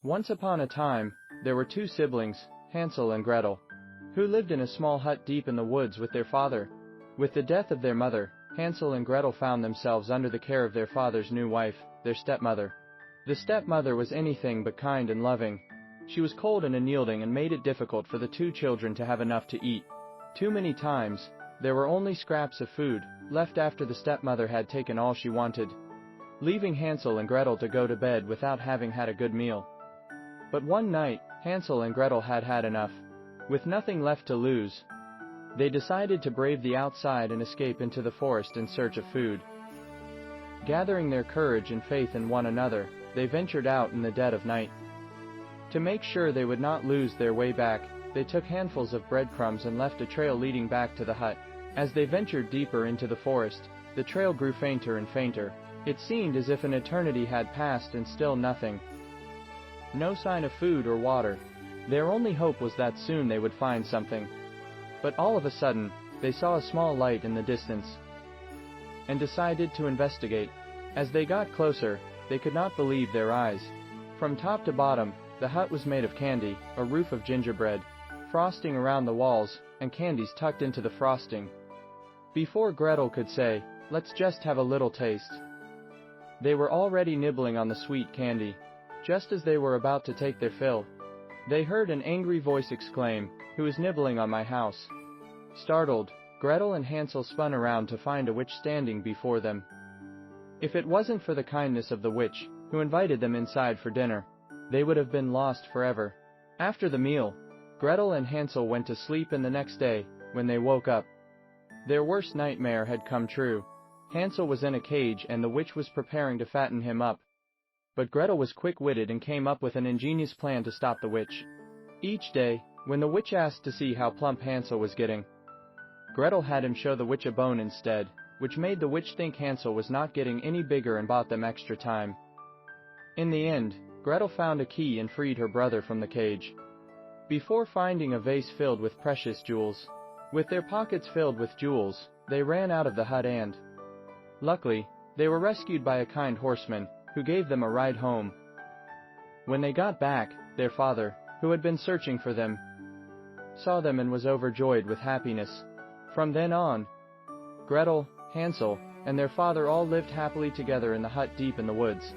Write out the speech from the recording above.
Once upon a time, there were two siblings, Hansel and Gretel, who lived in a small hut deep in the woods with their father. With the death of their mother, Hansel and Gretel found themselves under the care of their father's new wife, their stepmother. The stepmother was anything but kind and loving. She was cold and unyielding and made it difficult for the two children to have enough to eat. Too many times, there were only scraps of food left after the stepmother had taken all she wanted, leaving Hansel and Gretel to go to bed without having had a good meal. But one night, Hansel and Gretel had had enough. With nothing left to lose, they decided to brave the outside and escape into the forest in search of food. Gathering their courage and faith in one another, they ventured out in the dead of night. To make sure they would not lose their way back, they took handfuls of breadcrumbs and left a trail leading back to the hut. As they ventured deeper into the forest, the trail grew fainter and fainter. It seemed as if an eternity had passed and still nothing. No sign of food or water. Their only hope was that soon they would find something. But all of a sudden, they saw a small light in the distance and decided to investigate. As they got closer, they could not believe their eyes. From top to bottom, the hut was made of candy, a roof of gingerbread, frosting around the walls, and candies tucked into the frosting. Before Gretel could say, "Let's just have a little taste," they were already nibbling on the sweet candy. Just as they were about to take their fill, they heard an angry voice exclaim, "Who is nibbling on my house?" Startled, Gretel and Hansel spun around to find a witch standing before them. If it wasn't for the kindness of the witch, who invited them inside for dinner, they would have been lost forever. After the meal, Gretel and Hansel went to sleep, and the next day, when they woke up, their worst nightmare had come true. Hansel was in a cage and the witch was preparing to fatten him up. But Gretel was quick-witted and came up with an ingenious plan to stop the witch. Each day, when the witch asked to see how plump Hansel was getting, Gretel had him show the witch a bone instead, which made the witch think Hansel was not getting any bigger and bought them extra time. In the end, Gretel found a key and freed her brother from the cage. Before finding a vase filled with precious jewels, with their pockets filled with jewels, they ran out of the hut and, luckily, they were rescued by a kind horseman, who gave them a ride home. When they got back, their father, who had been searching for them, saw them and was overjoyed with happiness. From then on, Gretel, Hansel, and their father all lived happily together in the hut deep in the woods.